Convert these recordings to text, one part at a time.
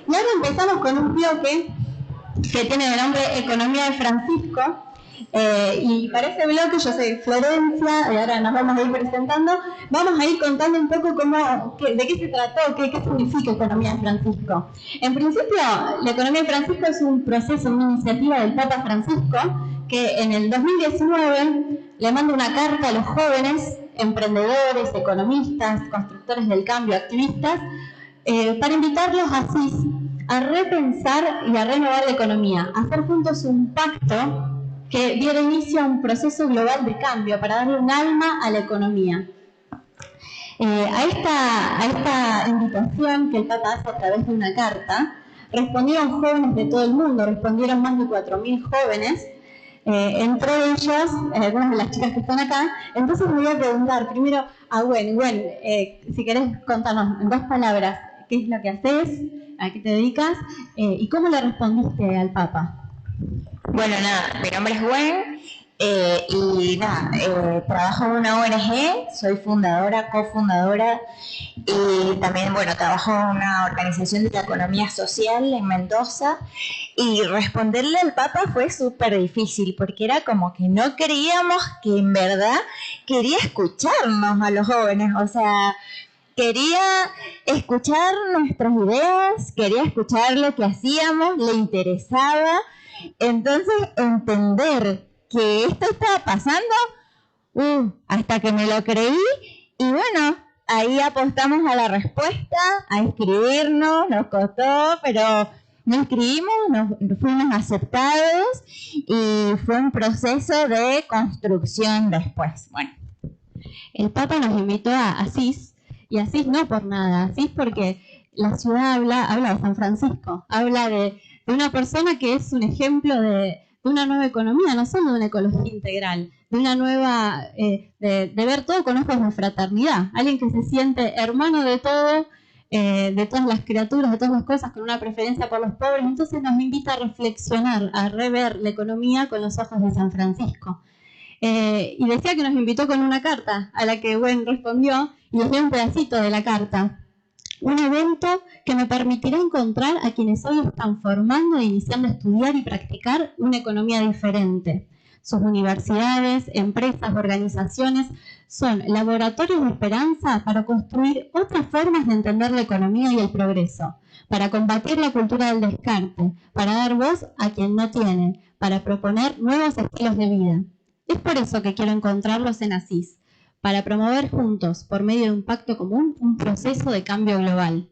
Y ahora empezamos con un bloque que tiene el nombre Economía de Francisco. Y para ese bloque yo soy Florencia, y ahora nos vamos a ir presentando. Vamos a ir contando un poco de qué se trató, qué significa Economía de Francisco. En principio, la Economía de Francisco es un proceso, una iniciativa del Papa Francisco, que en el 2019 le manda una carta a los jóvenes, emprendedores, economistas, constructores del cambio, activistas, para invitarlos así a repensar y a renovar la economía, a hacer juntos un pacto que diera inicio a un proceso global de cambio para darle un alma a la economía. A esta invitación que el Papa hace a través de una carta, respondieron jóvenes de todo el mundo, respondieron más de 4.000 jóvenes, entre ellos, algunas de las chicas que están acá. Entonces me voy a preguntar primero a Gwen, si querés contarnos en 2 palabras qué es lo que haces, a qué te dedicas y cómo le respondiste al Papa. Bueno, nada, mi nombre es Gwen trabajo en una ONG, soy fundadora, cofundadora y también, trabajo en una organización de la economía social en Mendoza. Y responderle al Papa fue súper difícil porque era como que no creíamos que en verdad quería escucharnos a los jóvenes, o sea, quería escuchar nuestras ideas, quería escuchar lo que hacíamos, le interesaba. Entonces, entender que esto estaba pasando, hasta que me lo creí, y bueno, ahí apostamos a la respuesta, a inscribirnos, nos costó, pero nos inscribimos, fuimos aceptados, y fue un proceso de construcción después. Bueno, el Papa nos invitó a Asís, y Asís no por nada, Asís porque la ciudad habla de San Francisco, habla de una persona que es un ejemplo de una nueva economía, no solo de una ecología integral, de una nueva, de ver todo con ojos de fraternidad, alguien que se siente hermano de todo, de todas las criaturas, de todas las cosas, con una preferencia por los pobres. Entonces nos invita a reflexionar, a rever la economía con los ojos de San Francisco. Y decía que nos invitó con una carta a la que Gwen respondió, y les leo un pedacito de la carta. Un evento que me permitirá encontrar a quienes hoy están formando e iniciando a estudiar y practicar una economía diferente. Sus universidades, empresas, organizaciones son laboratorios de esperanza para construir otras formas de entender la economía y el progreso, para combatir la cultura del descarte, para dar voz a quien no tiene, para proponer nuevos estilos de vida. Es por eso que quiero encontrarlos en Asís, para promover juntos, por medio de un pacto común, un proceso de cambio global.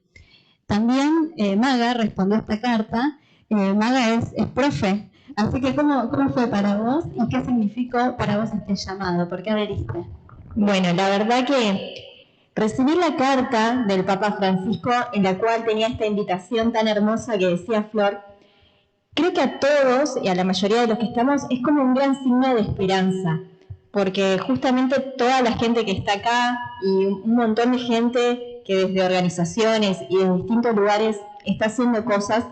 También Maga respondió a esta carta. Maga es profe, así que ¿cómo fue para vos y qué significó para vos este llamado? ¿Por qué adheriste? Bueno, la verdad que recibí la carta del Papa Francisco en la cual tenía esta invitación tan hermosa que decía Flor. Creo que a todos y a la mayoría de los que estamos es como un gran signo de esperanza, porque justamente toda la gente que está acá y un montón de gente que desde organizaciones y de distintos lugares está haciendo cosas,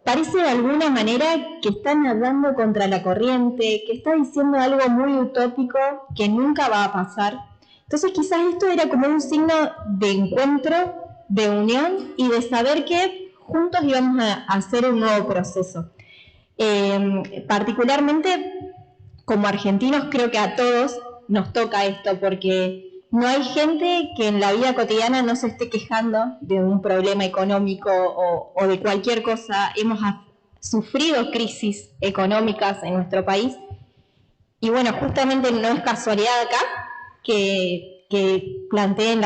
parece de alguna manera que está nadando contra la corriente, que está diciendo algo muy utópico que nunca va a pasar. Entonces quizás esto era como un signo de encuentro, de unión y de saber que juntos íbamos a hacer un nuevo proceso. Particularmente como argentinos creo que a todos nos toca esto, porque no hay gente que en la vida cotidiana no se esté quejando de un problema económico o de cualquier cosa. Hemos sufrido crisis económicas en nuestro país y bueno, justamente no es casualidad acá que planteen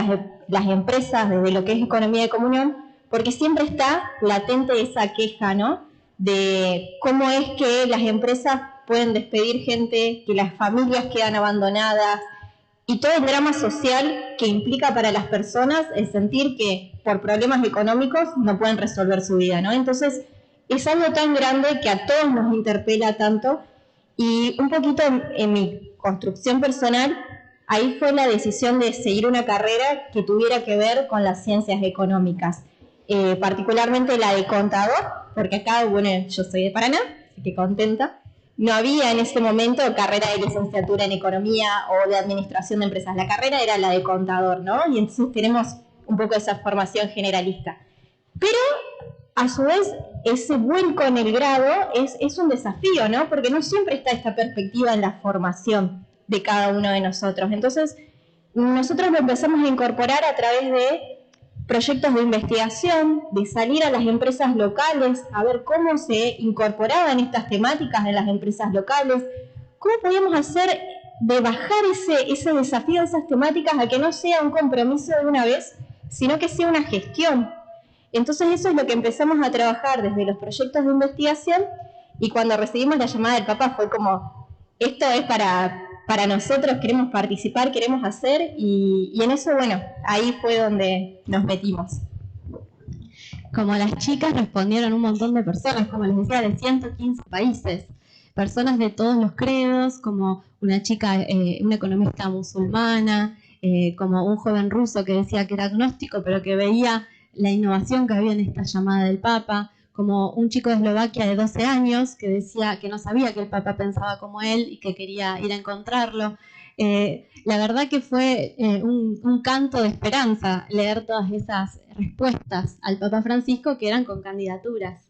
las empresas desde lo que es economía de comunión, porque siempre está latente esa queja, ¿no?, de cómo es que las empresas pueden despedir gente, que las familias quedan abandonadas y todo el drama social que implica para las personas el sentir que por problemas económicos no pueden resolver su vida, ¿no? Entonces es algo tan grande que a todos nos interpela tanto y un poquito en mi construcción personal, ahí fue la decisión de seguir una carrera que tuviera que ver con las ciencias económicas, particularmente la de contador, porque acá, bueno, yo soy de Paraná, así que contenta. No había en ese momento carrera de licenciatura en economía o de administración de empresas. La carrera era la de contador, ¿no? Y entonces tenemos un poco esa formación generalista. Pero a su vez, ese vuelco en el grado es un desafío, ¿no? Porque no siempre está esta perspectiva en la formación de cada uno de nosotros. Entonces, nosotros lo empezamos a incorporar a través de proyectos de investigación, de salir a las empresas locales, a ver cómo se incorporaban estas temáticas en las empresas locales, cómo podíamos hacer de bajar ese desafío de esas temáticas a que no sea un compromiso de una vez, sino que sea una gestión. Entonces eso es lo que empezamos a trabajar desde los proyectos de investigación, y cuando recibimos la llamada del Papa fue como, esto es para nosotros, queremos participar, queremos hacer, y en eso, bueno, ahí fue donde nos metimos. Como las chicas respondieron un montón de personas, como les decía, de 115 países, personas de todos los credos, como una chica, una economista musulmana, como un joven ruso que decía que era agnóstico, pero que veía la innovación que había en esta llamada del Papa, como un chico de Eslovaquia de 12 años que decía que no sabía que el Papa pensaba como él y que quería ir a encontrarlo. La verdad que fue un canto de esperanza leer todas esas respuestas al Papa Francisco que eran con candidaturas.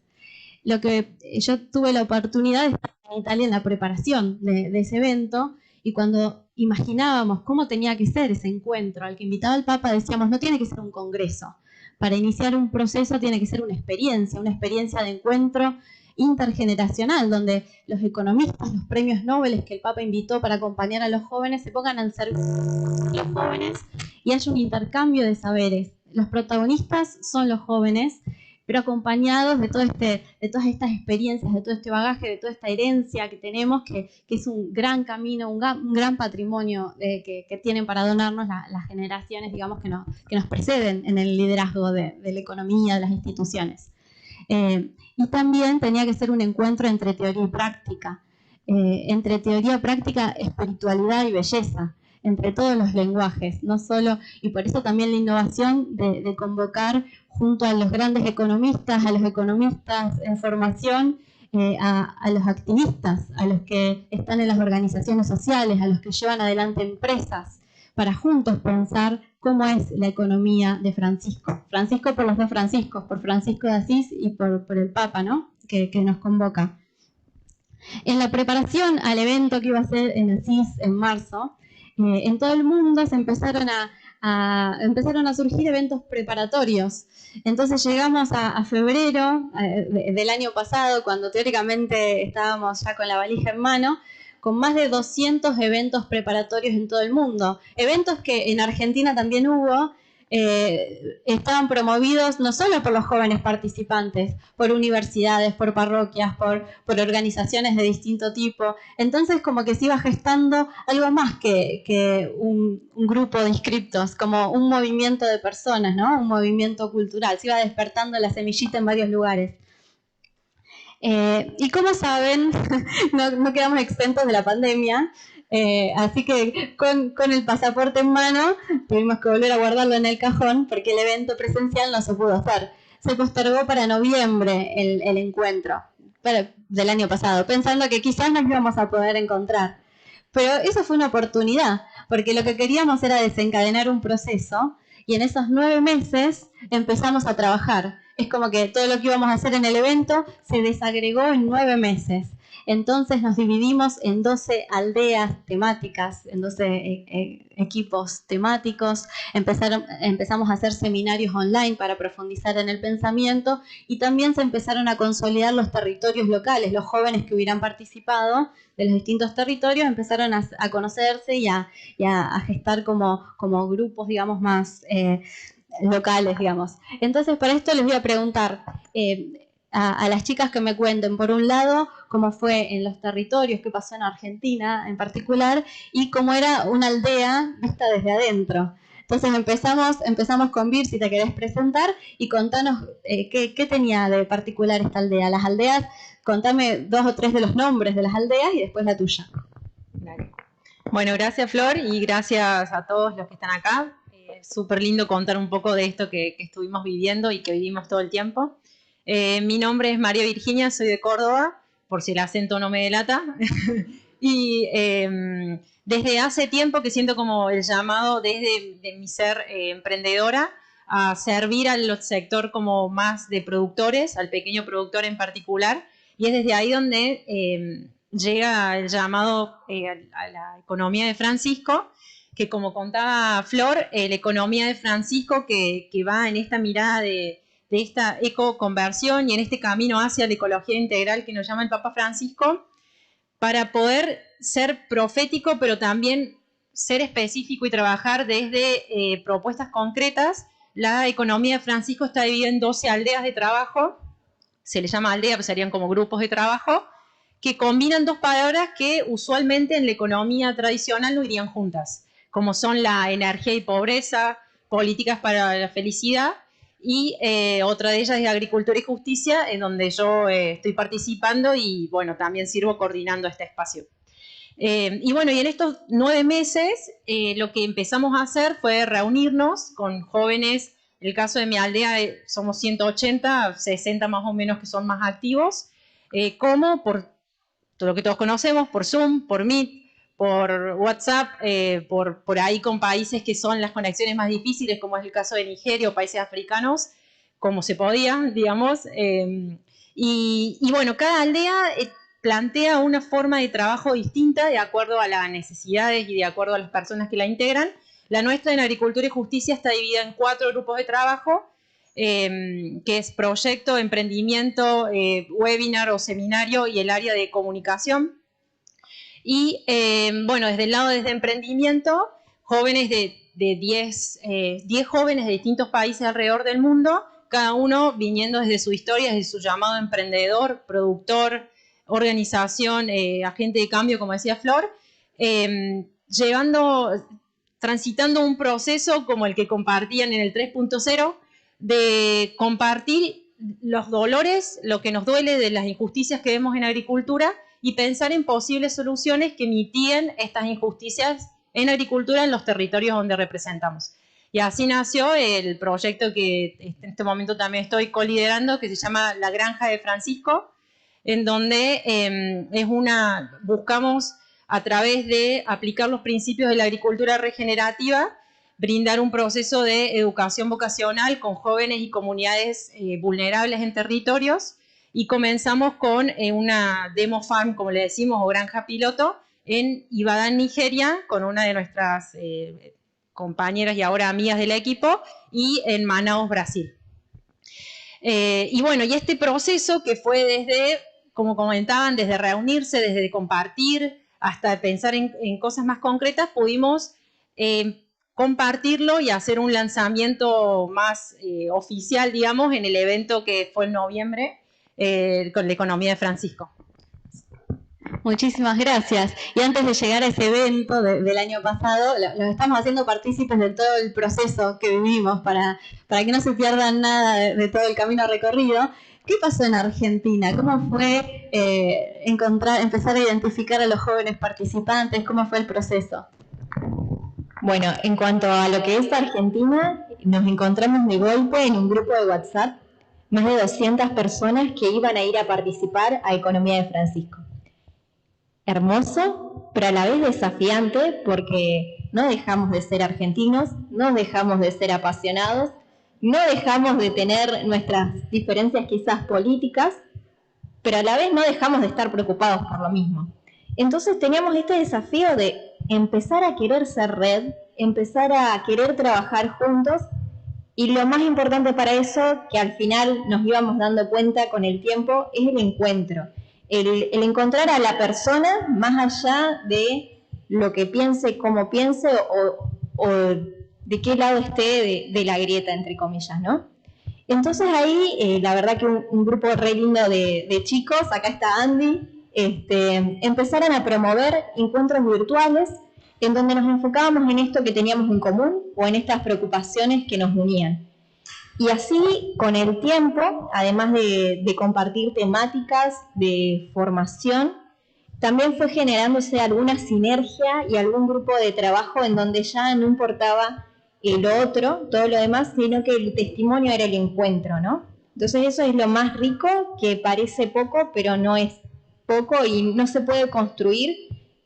Lo que yo tuve la oportunidad de estar en Italia en la preparación de ese evento, y cuando imaginábamos cómo tenía que ser ese encuentro al que invitaba el Papa, decíamos, no tiene que ser un congreso. Para iniciar un proceso tiene que ser una experiencia de encuentro intergeneracional, donde los economistas, los premios Nobel que el Papa invitó para acompañar a los jóvenes, se pongan al servicio de los jóvenes y haya un intercambio de saberes. Los protagonistas son los jóvenes, pero acompañados de todas estas experiencias, de todo este bagaje, de toda esta herencia que tenemos, que es un gran camino, un gran patrimonio que tienen para donarnos las generaciones, digamos, que nos preceden en el liderazgo de la economía, de las instituciones. Y también tenía que ser un encuentro entre teoría y práctica, entre teoría, práctica, espiritualidad y belleza, entre todos los lenguajes, no solo, y por eso también la innovación de convocar junto a los grandes economistas, a los economistas en formación, a los activistas, a los que están en las organizaciones sociales, a los que llevan adelante empresas, para juntos pensar cómo es la economía de Francisco. Francisco por los dos Franciscos, por Francisco de Asís y por el Papa, ¿no? que nos convoca. En la preparación al evento que iba a ser en Asís en marzo, en todo el mundo se empezaron a surgir eventos preparatorios. Entonces llegamos a febrero del año pasado, cuando teóricamente estábamos ya con la valija en mano, con más de 200 eventos preparatorios en todo el mundo. Eventos que en Argentina también hubo, estaban promovidos no solo por los jóvenes participantes, por universidades, por parroquias, por organizaciones de distinto tipo. Entonces como que se iba gestando algo más que un grupo de inscriptos, como un movimiento de personas, ¿no? Un movimiento cultural. Se iba despertando la semillita en varios lugares. Y como saben, no quedamos exentos de la pandemia. Así que con el pasaporte en mano tuvimos que volver a guardarlo en el cajón porque el evento presencial no se pudo hacer. Se postergó para noviembre el encuentro del año pasado, pensando que quizás nos íbamos a poder encontrar. Pero eso fue una oportunidad, porque lo que queríamos era desencadenar un proceso, y en esos 9 meses empezamos a trabajar. Es como que todo lo que íbamos a hacer en el evento se desagregó en 9 meses. Entonces nos dividimos en 12 aldeas temáticas, en 12 equipos temáticos. Empezamos a hacer seminarios online para profundizar en el pensamiento, y también se empezaron a consolidar los territorios locales. Los jóvenes que hubieran participado de los distintos territorios empezaron a conocerse y a gestar como grupos, digamos, más locales, digamos. Entonces, para esto les voy a preguntar a las chicas que me cuenten, por un lado, cómo fue en los territorios, qué pasó en Argentina en particular, y cómo era una aldea vista desde adentro. Entonces empezamos con Vir, si te querés presentar, y contanos qué tenía de particular esta aldea. Las aldeas, contame 2 o 3 de los nombres de las aldeas y después la tuya. Dale. Bueno, gracias Flor, y gracias a todos los que están acá. Súper lindo contar un poco de esto que estuvimos viviendo y que vivimos todo el tiempo. Mi nombre es María Virginia, soy de Córdoba, por si el acento no me delata. Y desde hace tiempo que siento como el llamado desde mi ser emprendedora a servir al sector como más de productores, al pequeño productor en particular, y es desde ahí donde llega el llamado a la economía de Francisco, que como contaba Flor, la economía de Francisco que va en esta mirada de esta ecoconversión y en este camino hacia la ecología integral que nos llama el Papa Francisco, para poder ser profético, pero también ser específico y trabajar desde propuestas concretas. La economía de Francisco está dividida en 12 aldeas de trabajo, se le llama aldea, pero serían como grupos de trabajo, que combinan dos palabras que usualmente en la economía tradicional no irían juntas, como son la energía y pobreza, políticas para la felicidad, y otra de ellas es agricultura y justicia, en donde yo estoy participando y bueno, también sirvo coordinando este espacio. Y bueno, y en estos 9 meses lo que empezamos a hacer fue reunirnos con jóvenes. En el caso de mi aldea somos 180, 60 más o menos que son más activos, como por todo lo que todos conocemos, por Zoom, por Meet, por WhatsApp, por ahí con países que son las conexiones más difíciles, como es el caso de Nigeria o países africanos, como se podía, digamos. Y bueno, cada aldea plantea una forma de trabajo distinta de acuerdo a las necesidades y de acuerdo a las personas que la integran. La nuestra en Agricultura y Justicia está dividida en 4 grupos de trabajo, que es proyecto, emprendimiento, webinar o seminario y el área de comunicación. Y bueno, desde el lado desde emprendimiento, jóvenes de 10 jóvenes de distintos países alrededor del mundo, cada uno viniendo desde su historia, desde su llamado emprendedor, productor, organización, agente de cambio, como decía Flor, transitando un proceso como el que compartían en el 3.0, de compartir los dolores, lo que nos duele de las injusticias que vemos en agricultura y pensar en posibles soluciones que mitiguen estas injusticias en agricultura en los territorios donde representamos. Y así nació el proyecto que en este momento también estoy coliderando, que se llama La Granja de Francisco, en donde buscamos a través de aplicar los principios de la agricultura regenerativa, brindar un proceso de educación vocacional con jóvenes y comunidades vulnerables en territorios, y comenzamos con una demo farm, como le decimos, o granja piloto, en Ibadan, Nigeria, con una de nuestras compañeras y ahora amigas del equipo, y en Manaus, Brasil. Y bueno, y este proceso que fue desde, como comentaban, desde reunirse, desde compartir, hasta pensar en cosas más concretas, pudimos compartirlo y hacer un lanzamiento más oficial, digamos, en el evento que fue en noviembre, con la economía de Francisco. Muchísimas gracias. Y antes de llegar a ese evento del año pasado, los estamos haciendo partícipes de todo el proceso que vivimos para que no se pierdan nada de todo el camino recorrido. ¿Qué pasó en Argentina? ¿Cómo fue empezar a identificar a los jóvenes participantes? ¿Cómo fue el proceso? Bueno, en cuanto a lo que es Argentina, nos encontramos de golpe en un grupo de WhatsApp, más de 200 personas que iban a ir a participar a Economía de Francisco. Hermoso, pero a la vez desafiante, porque no dejamos de ser argentinos, no dejamos de ser apasionados, no dejamos de tener nuestras diferencias quizás políticas, pero a la vez no dejamos de estar preocupados por lo mismo. Entonces teníamos este desafío de empezar a querer ser red, empezar a querer trabajar juntos, y lo más importante para eso, que al final nos íbamos dando cuenta con el tiempo, es el encuentro. El encontrar a la persona más allá de lo que piense, cómo piense o de qué lado esté de la grieta, entre comillas, ¿no? Entonces ahí, la verdad que un grupo re lindo de chicos, acá está Andy, empezaron a promover encuentros virtuales en donde nos enfocábamos en esto que teníamos en común o en estas preocupaciones que nos unían. Y así, con el tiempo, además de compartir temáticas de formación, también fue generándose alguna sinergia y algún grupo de trabajo en donde ya no importaba el otro, todo lo demás, sino que el testimonio era el encuentro, ¿no? Entonces eso es lo más rico, que parece poco, pero no es poco y no se puede construir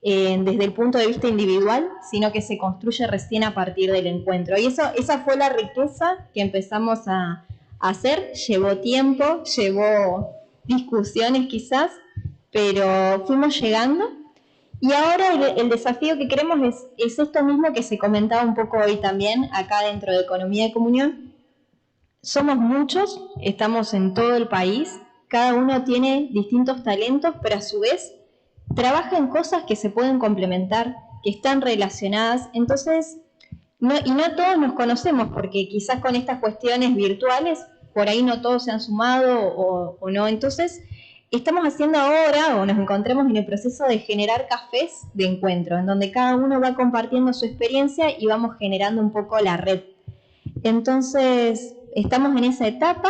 desde el punto de vista individual, sino que se construye recién a partir del encuentro. Y esa fue la riqueza que empezamos a hacer. Llevó tiempo, llevó discusiones quizás, pero fuimos llegando. Y ahora el desafío que queremos es esto mismo que se comentaba un poco hoy también, acá dentro de Economía de Comunión. Somos muchos, estamos en todo el país, cada uno tiene distintos talentos, pero a su vez trabaja en cosas que se pueden complementar, que están relacionadas. Entonces, no todos nos conocemos, porque quizás con estas cuestiones virtuales, por ahí no todos se han sumado o no. Entonces, estamos haciendo ahora, o nos encontramos en el proceso de generar cafés de encuentro, en donde cada uno va compartiendo su experiencia y vamos generando un poco la red. Entonces, estamos en esa etapa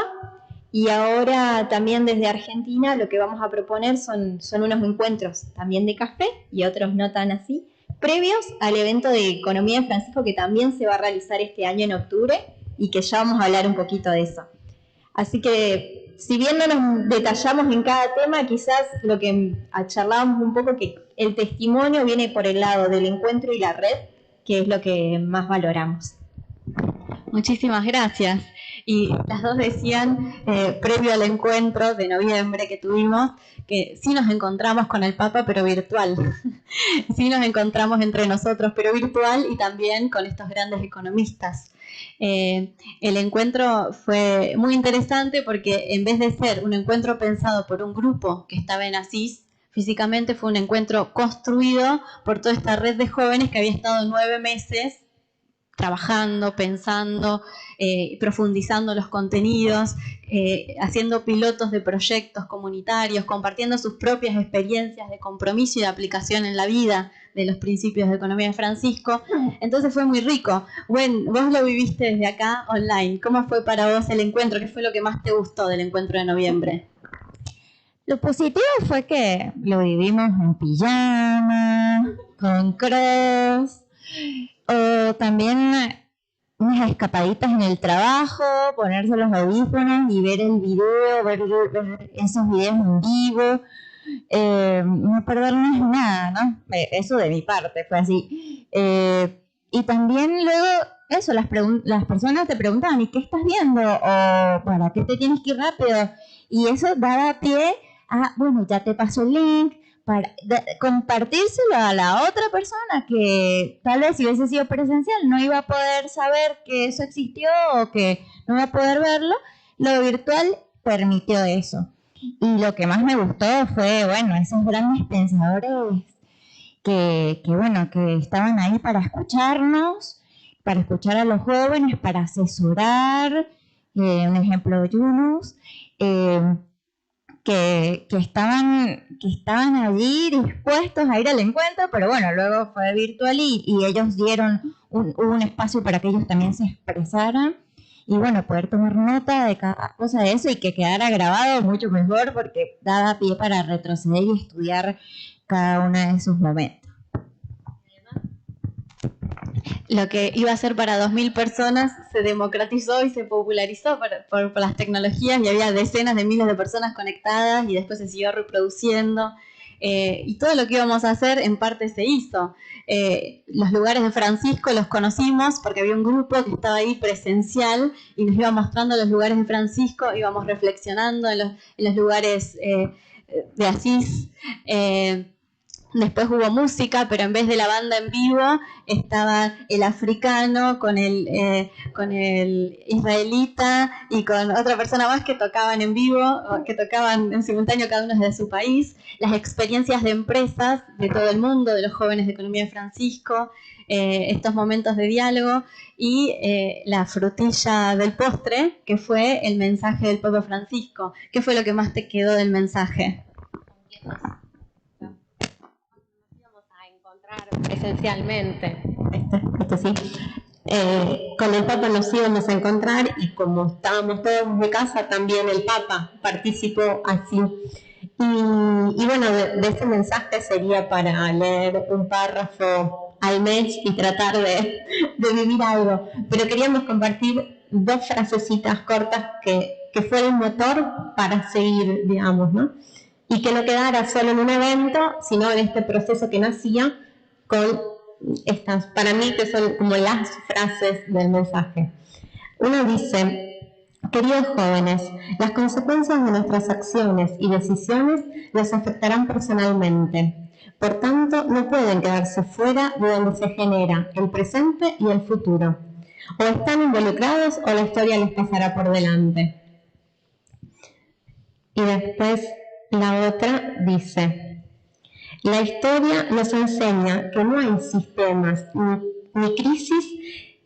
y ahora también desde Argentina lo que vamos a proponer son unos encuentros también de café y otros no tan así, previos al evento de Economía de Francisco que también se va a realizar este año en octubre y que ya vamos a hablar un poquito de eso. Así que, si bien no nos detallamos en cada tema, quizás lo que charlábamos un poco, que el testimonio viene por el lado del encuentro y la red, que es lo que más valoramos. Muchísimas gracias. Y las dos decían, previo al encuentro de noviembre que tuvimos, que sí nos encontramos con el Papa, pero virtual. Sí nos encontramos entre nosotros, pero virtual, y también con estos grandes economistas. El encuentro fue muy interesante porque en vez de ser un encuentro pensado por un grupo que estaba en Asís, físicamente fue un encuentro construido por toda esta red de jóvenes que había estado 9 meses trabajando, pensando, profundizando los contenidos, haciendo pilotos de proyectos comunitarios, compartiendo sus propias experiencias de compromiso y de aplicación en la vida de los principios de Economía de Francisco. Entonces fue muy rico. Bueno, vos lo viviste desde acá online. ¿Cómo fue para vos el encuentro? ¿Qué fue lo que más te gustó del encuentro de noviembre? Lo positivo fue que lo vivimos en pijama, con cross, o también unas escapaditas en el trabajo, ponerse los audífonos y ver el video, ver esos videos en vivo, no perdernos nada, ¿no? Eso de mi parte fue así. Y también luego, eso, las personas te preguntaban, ¿y qué estás viendo? O ¿para qué te tienes que ir rápido? Y eso daba pie a, bueno, ya te paso el link, para compartírselo a la otra persona que tal vez si hubiese sido presencial no iba a poder saber que eso existió o que no iba a poder verlo. Lo virtual permitió eso. Y lo que más me gustó fue, bueno, esos grandes pensadores que estaban ahí para escucharnos, para escuchar a los jóvenes, para asesorar, un ejemplo, Yunus, que estaban allí dispuestos a ir al encuentro, pero bueno, luego fue virtual y ellos dieron un espacio para que ellos también se expresaran y bueno, poder tomar nota de cada cosa de eso y que quedara grabado mucho mejor porque daba pie para retroceder y estudiar cada uno de esos momentos. Lo que iba a ser para 2.000 personas se democratizó y se popularizó por las tecnologías y había decenas de miles de personas conectadas y después se siguió reproduciendo. Y todo lo que íbamos a hacer en parte se hizo. Los lugares de Francisco los conocimos porque había un grupo que estaba ahí presencial y nos iba mostrando los lugares de Francisco, íbamos reflexionando en los lugares de Asís. Después hubo música, pero en vez de la banda en vivo estaba el africano con el israelita y con otra persona más que tocaban en vivo, que tocaban en simultáneo cada uno desde su país. Las experiencias de empresas de todo el mundo, de los jóvenes de Economía de Francisco, estos momentos de diálogo y la frutilla del postre, que fue el mensaje del Papa Francisco. ¿Qué fue lo que más te quedó del mensaje? Presencialmente. Esto sí. Con el Papa nos íbamos a encontrar y como estábamos todos de casa, también el Papa participó así. Y bueno, de ese mensaje sería para leer un párrafo al mes y tratar de vivir algo. Pero queríamos compartir 2 frasecitas cortas que fue el motor para seguir, digamos, ¿no? y que no quedara solo en un evento, sino en este proceso que nacía con estas, para mí, que son como las frases del mensaje. Uno dice: queridos jóvenes, las consecuencias de nuestras acciones y decisiones nos afectarán personalmente. Por tanto, no pueden quedarse fuera de donde se genera el presente y el futuro. O están involucrados o la historia les pasará por delante. Y después la otra dice: la historia nos enseña que no hay sistemas ni crisis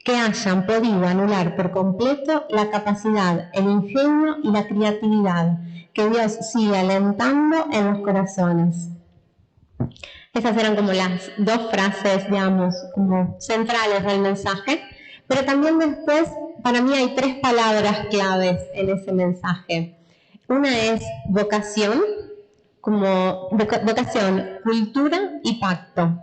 que hayan podido anular por completo la capacidad, el ingenio y la creatividad que Dios sigue alentando en los corazones. Esas eran como las dos frases, digamos, como centrales del mensaje, pero también después, para mí hay 3 palabras claves en ese mensaje. Una es vocación, como vocación, cultura y pacto.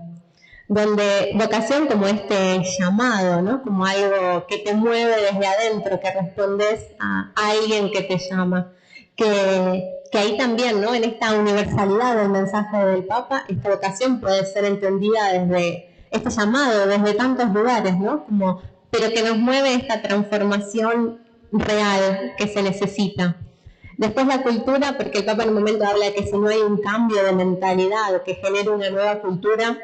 Donde vocación como este llamado, ¿no? Como algo que te mueve desde adentro, que respondes a alguien que te llama. Que ahí también, ¿no? En esta universalidad del mensaje del Papa, esta vocación puede ser entendida desde este llamado, desde tantos lugares, ¿no? Como, pero que nos mueve esta transformación real que se necesita. Después la cultura, porque el Papa en un momento habla de que si no hay un cambio de mentalidad que genere una nueva cultura,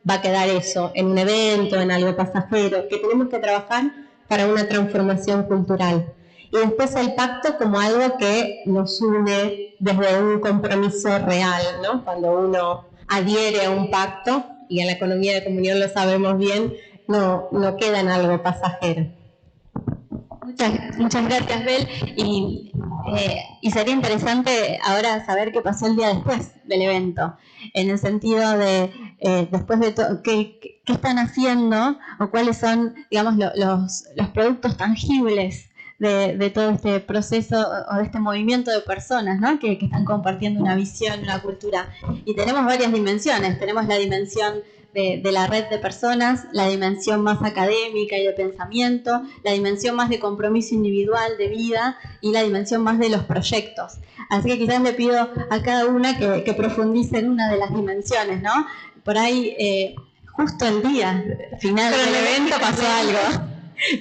va a quedar eso, en un evento, en algo pasajero, que tenemos que trabajar para una transformación cultural. Y después el pacto como algo que nos une desde un compromiso real, ¿no? Cuando uno adhiere a un pacto, y en la economía de comunión lo sabemos bien, no queda en algo pasajero. Muchas gracias, Bel. Y sería interesante ahora saber qué pasó el día después del evento, en el sentido de, después de todo, qué están haciendo o cuáles son, digamos, los productos tangibles de todo este proceso o de este movimiento de personas, ¿no? que están compartiendo una visión, una cultura. Y tenemos varias dimensiones. Tenemos la dimensión de la red de personas, la dimensión más académica y de pensamiento, la dimensión más de compromiso individual, de vida, y la dimensión más de los proyectos. Así que quizás le pido a cada una que profundice en una de las dimensiones, ¿no? Por ahí, justo el día final del evento pasó algo.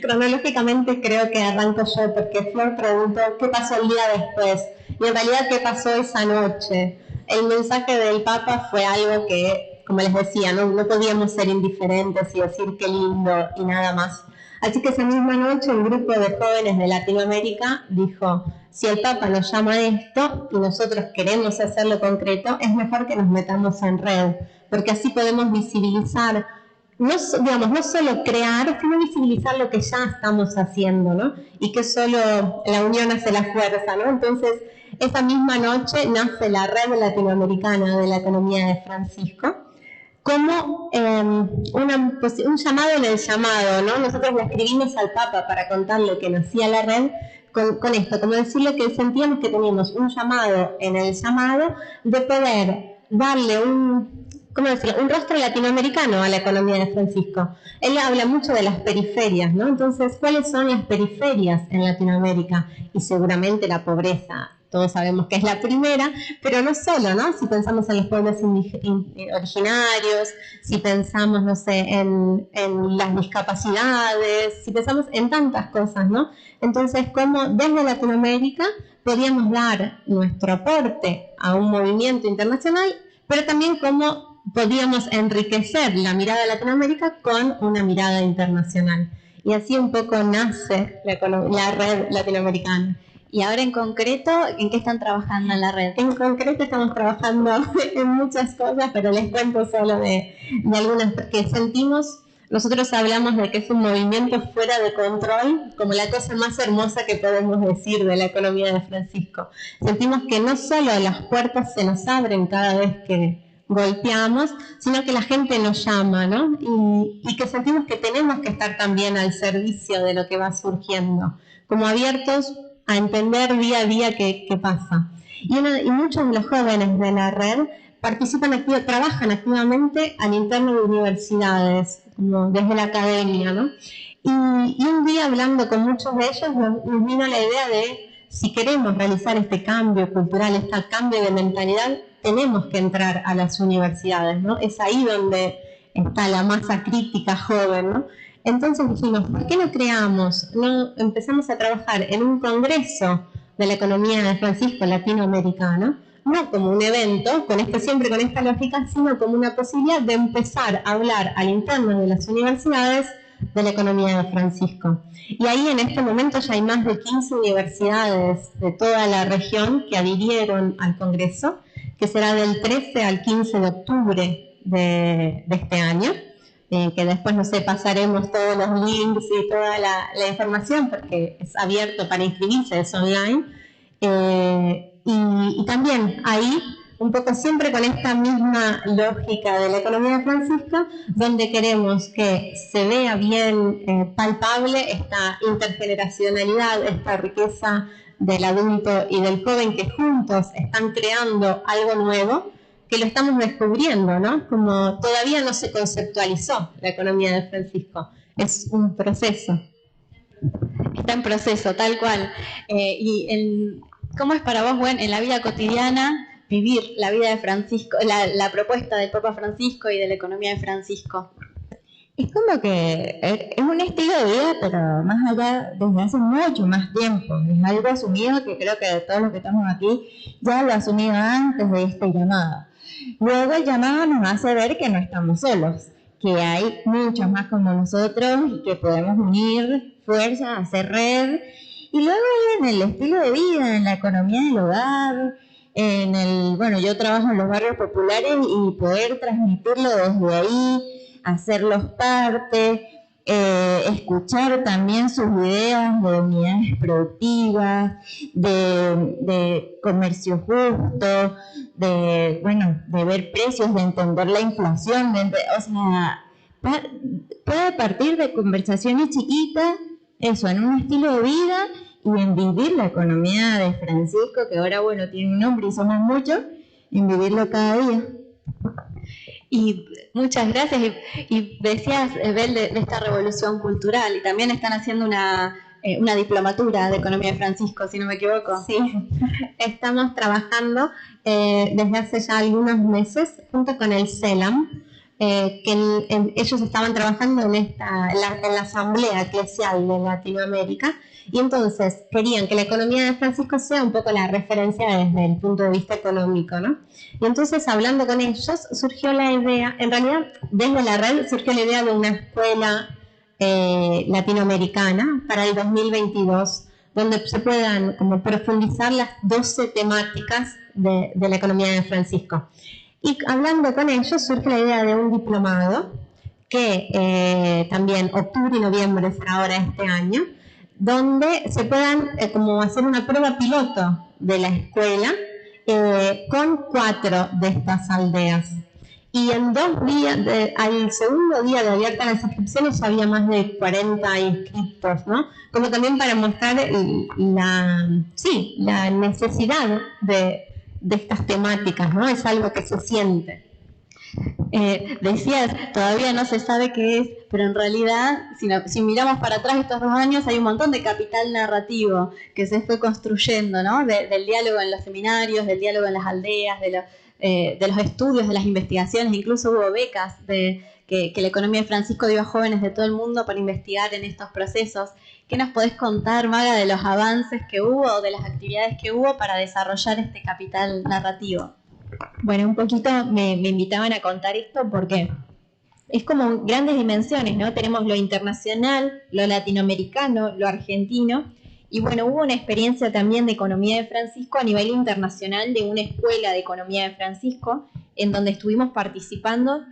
Cronológicamente creo que arranco yo, porque Flor preguntó qué pasó el día después, y en realidad qué pasó esa noche. El mensaje del Papa fue algo que, como les decía, no podíamos ser indiferentes y decir qué lindo y nada más. Así que esa misma noche un grupo de jóvenes de Latinoamérica dijo: si el Papa nos llama a esto y nosotros queremos hacerlo concreto, es mejor que nos metamos en red, porque así podemos visibilizar, no solo crear, sino visibilizar lo que ya estamos haciendo, ¿no? Y que solo la unión hace la fuerza, ¿no? Entonces, esa misma noche nace la Red Latinoamericana de la Economía de Francisco, como un llamado en el llamado, ¿no? Nosotros le escribimos al Papa para contarle que nacía la red con esto, como decirle que sentíamos que teníamos un llamado en el llamado de poder darle un rostro latinoamericano a la economía de Francisco. Él habla mucho de las periferias, ¿no? Entonces, ¿cuáles son las periferias en Latinoamérica? Y seguramente la pobreza, todos sabemos que es la primera, pero no solo, ¿no? Si pensamos en los pueblos originarios, si pensamos, no sé, en las discapacidades, si pensamos en tantas cosas, ¿no? Entonces, ¿cómo desde Latinoamérica podríamos dar nuestro aporte a un movimiento internacional, pero también cómo podíamos enriquecer la mirada de Latinoamérica con una mirada internacional? Y así un poco nace la red latinoamericana. Y ahora en concreto, ¿en qué están trabajando en la red? En concreto estamos trabajando en muchas cosas, pero les cuento solo de algunas que sentimos. Nosotros hablamos de que es un movimiento fuera de control, como la cosa más hermosa que podemos decir de la economía de Francisco. Sentimos que no solo las puertas se nos abren cada vez que golpeamos, sino que la gente nos llama, ¿no? Y que sentimos que tenemos que estar también al servicio de lo que va surgiendo, como abiertos a entender día a día qué pasa. Y muchos de los jóvenes de la red trabajan activamente al interno de universidades, como desde la academia, ¿no? Y un día, hablando con muchos de ellos, nos vino la idea de si queremos realizar este cambio cultural, este cambio de mentalidad, tenemos que entrar a las universidades, ¿no? Es ahí donde está la masa crítica joven, ¿no? Entonces dijimos, ¿por qué no empezamos a trabajar en un congreso de la economía de Francisco latinoamericano, no como un evento, siempre con esta lógica, sino como una posibilidad de empezar a hablar al interno de las universidades de la economía de Francisco. Y ahí en este momento ya hay más de 15 universidades de toda la región que adhirieron al Congreso, que será del 13 al 15 de octubre de este año, que después, no sé, pasaremos todos los links y toda la información porque es abierto para inscribirse, es online. Y también ahí, un poco siempre con esta misma lógica de la economía de Francisco, donde queremos que se vea bien palpable esta intergeneracionalidad, esta riqueza del adulto y del joven que juntos están creando algo nuevo, que lo estamos descubriendo, ¿no? Como todavía no se conceptualizó la economía de Francisco, es un proceso. Está en proceso, tal cual. ¿Cómo es para vos, Gwen, en la vida cotidiana vivir la vida de Francisco, la propuesta del Papa Francisco y de la economía de Francisco? Es como que es un estilo de vida, pero más allá, desde hace mucho más tiempo. Es algo asumido que creo que todos los que estamos aquí ya lo asumido antes de este llamado. Luego el llamado nos hace ver que no estamos solos, que hay muchos más como nosotros y que podemos unir fuerzas, hacer red. Y luego en el estilo de vida, en la economía del hogar, yo trabajo en los barrios populares y poder transmitirlo desde ahí, hacerlos parte, escuchar también sus ideas de unidades productivas, de comercio justo, de ver precios, de entender la inflación, puede partir de conversaciones chiquitas, eso, en un estilo de vida y en vivir la economía de Francisco, que ahora, tiene un nombre y somos muchos, en vivirlo cada día. Y muchas gracias. Y decías, Bel, de esta revolución cultural, y también están haciendo una diplomatura de economía de Francisco, si no me equivoco. Sí, estamos trabajando desde hace ya algunos meses junto con el CELAM, ellos estaban trabajando en la Asamblea Eclesial de Latinoamérica, y entonces querían que la economía de Francisco sea un poco la referencia desde el punto de vista económico, ¿no? Y entonces, hablando con ellos, surgió la idea, en realidad desde la red surgió la idea de una escuela latinoamericana para el 2022, donde se puedan como profundizar las 12 temáticas de la economía de Francisco. Y hablando con ellos surge la idea de un diplomado que también octubre y noviembre será ahora este año, donde se puedan como hacer una prueba piloto de la escuela con 4 de estas aldeas. Y en 2 días, al segundo día de abierta las inscripciones, ya había más de 40 inscriptos, ¿no? Como también para mostrar la necesidad de estas temáticas, ¿no? Es algo que se siente. Decías, todavía no se sabe qué es, pero en realidad, si miramos para atrás estos 2 años, hay un montón de capital narrativo que se fue construyendo, ¿no? Del diálogo en los seminarios, del diálogo en las aldeas, de los estudios, de las investigaciones, incluso hubo becas que la economía de Francisco dio a jóvenes de todo el mundo para investigar en estos procesos. ¿Qué nos podés contar, Maga, de los avances que hubo o de las actividades que hubo para desarrollar este capital narrativo? Bueno, un poquito me invitaban a contar esto porque es como grandes dimensiones, ¿no? Tenemos lo internacional, lo latinoamericano, lo argentino, y bueno, hubo una experiencia también de economía de Francisco a nivel internacional de una escuela de economía de Francisco, en donde estuvimos participando,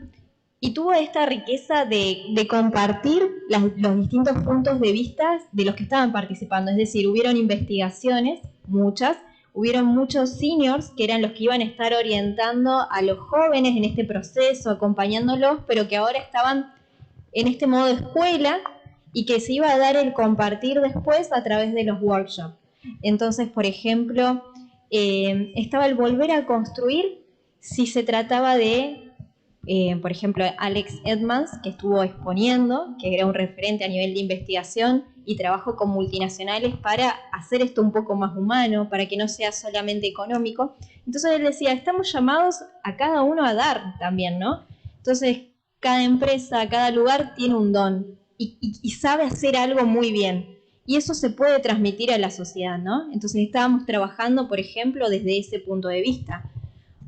y tuvo esta riqueza de compartir los distintos puntos de vista de los que estaban participando, es decir, hubieron investigaciones, muchas, hubieron muchos seniors que eran los que iban a estar orientando a los jóvenes en este proceso, acompañándolos, pero que ahora estaban en este modo de escuela y que se iba a dar el compartir después a través de los workshops. Entonces, por ejemplo, estaba el volver a construir si se trataba de por ejemplo, Alex Edmans, que estuvo exponiendo, que era un referente a nivel de investigación y trabajo con multinacionales para hacer esto un poco más humano, para que no sea solamente económico. Entonces él decía, estamos llamados a cada uno a dar también, ¿no? Entonces, cada empresa, cada lugar tiene un don y sabe hacer algo muy bien. Y eso se puede transmitir a la sociedad, ¿no? Entonces estábamos trabajando, por ejemplo, desde ese punto de vista.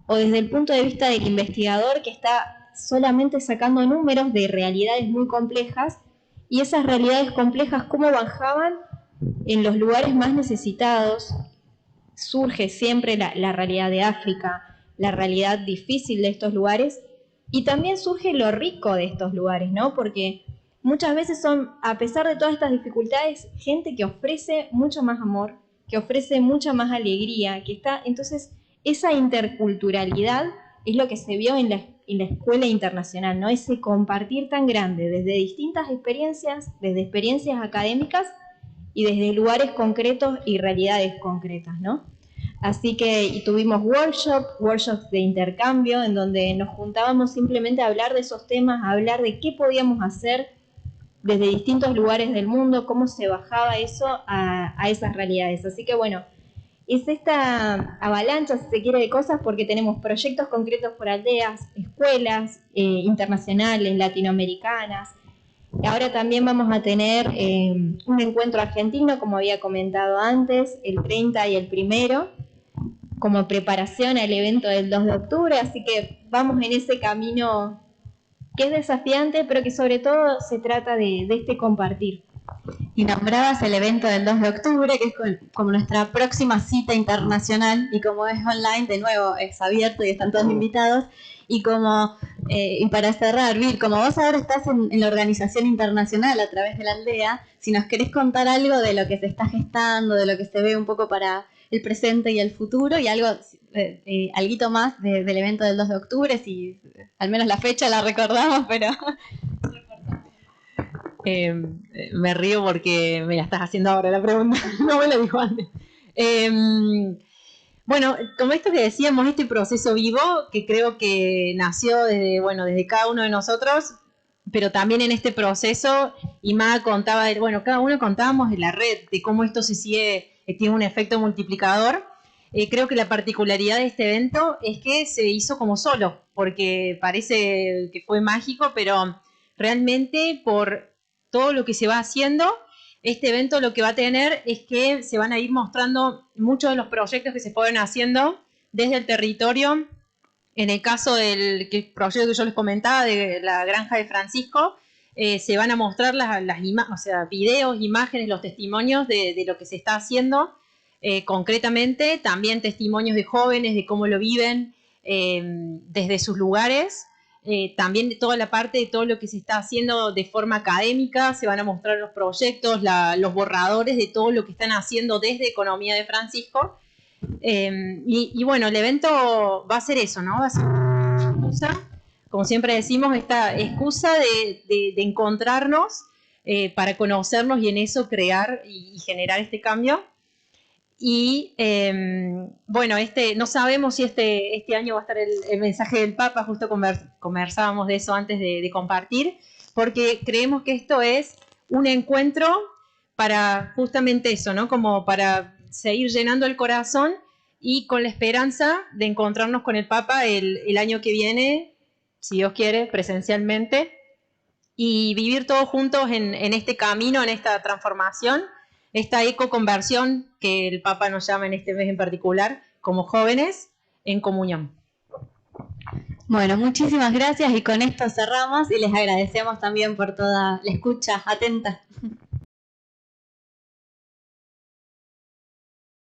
O desde el punto de vista del investigador que está solamente sacando números de realidades muy complejas, y esas realidades complejas, cómo bajaban en los lugares más necesitados. Surge siempre la realidad de África, la realidad difícil de estos lugares, y también surge lo rico de estos lugares, ¿no? Porque muchas veces son, a pesar de todas estas dificultades, gente que ofrece mucho más amor, que ofrece mucha más alegría, que está... Entonces, esa interculturalidad es lo que se vio en la escuela internacional, ¿no? Ese compartir tan grande, desde distintas experiencias, desde experiencias académicas y desde lugares concretos y realidades concretas, ¿no? Así que y tuvimos workshops de intercambio, en donde nos juntábamos simplemente a hablar de esos temas, a hablar de qué podíamos hacer desde distintos lugares del mundo, cómo se bajaba eso a esas realidades. Así que bueno, es esta avalancha, si se quiere, de cosas, porque tenemos proyectos concretos por aldeas, escuelas internacionales, latinoamericanas. Ahora también vamos a tener un encuentro argentino, como había comentado antes, el 30 y el 1, como preparación al evento del 2 de octubre, así que vamos en ese camino que es desafiante, pero que sobre todo se trata de este compartir. Y nombrabas el evento del 2 de octubre, que es como nuestra próxima cita internacional, y como es online, de nuevo, es abierto y están todos invitados. Y como y para cerrar, Vir, como vos ahora estás en la organización internacional a través de la aldea, si nos querés contar algo de lo que se está gestando, de lo que se ve un poco para el presente y el futuro, y alguito más del evento del 2 de octubre, si al menos la fecha la recordamos, pero... Me río porque me la estás haciendo ahora la pregunta, no me la dijo antes. Bueno, como esto que decíamos, este proceso vivo, que creo que nació desde cada uno de nosotros, pero también en este proceso, Ima contaba, cada uno contábamos de la red, de cómo esto tiene un efecto multiplicador. Creo que la particularidad de este evento es que se hizo como solo, porque parece que fue mágico, pero realmente por todo lo que se va haciendo, este evento lo que va a tener es que se van a ir mostrando muchos de los proyectos que se fueron haciendo desde el territorio. En el caso del proyecto que yo les comentaba de la granja de Francisco, se van a mostrar videos, imágenes, los testimonios de lo que se está haciendo concretamente, también testimonios de jóvenes de cómo lo viven desde sus lugares. También toda la parte de todo lo que se está haciendo de forma académica, se van a mostrar los proyectos, los borradores de todo lo que están haciendo desde Economía de Francisco. Y bueno, el evento va a ser eso, ¿no? Va a ser una excusa, como siempre decimos, esta excusa de encontrarnos para conocernos y en eso crear y generar este cambio. Y bueno, no sabemos si este año va a estar el mensaje del Papa, justo conversábamos de eso antes de compartir, porque creemos que esto es un encuentro para justamente eso, ¿no? Como para seguir llenando el corazón y con la esperanza de encontrarnos con el Papa el año que viene, si Dios quiere, presencialmente, y vivir todos juntos en este camino, en esta transformación, esta ecoconversión que el Papa nos llama en este mes en particular, como jóvenes en comunión. Bueno, muchísimas gracias y con esto cerramos y les agradecemos también por toda la escucha atenta.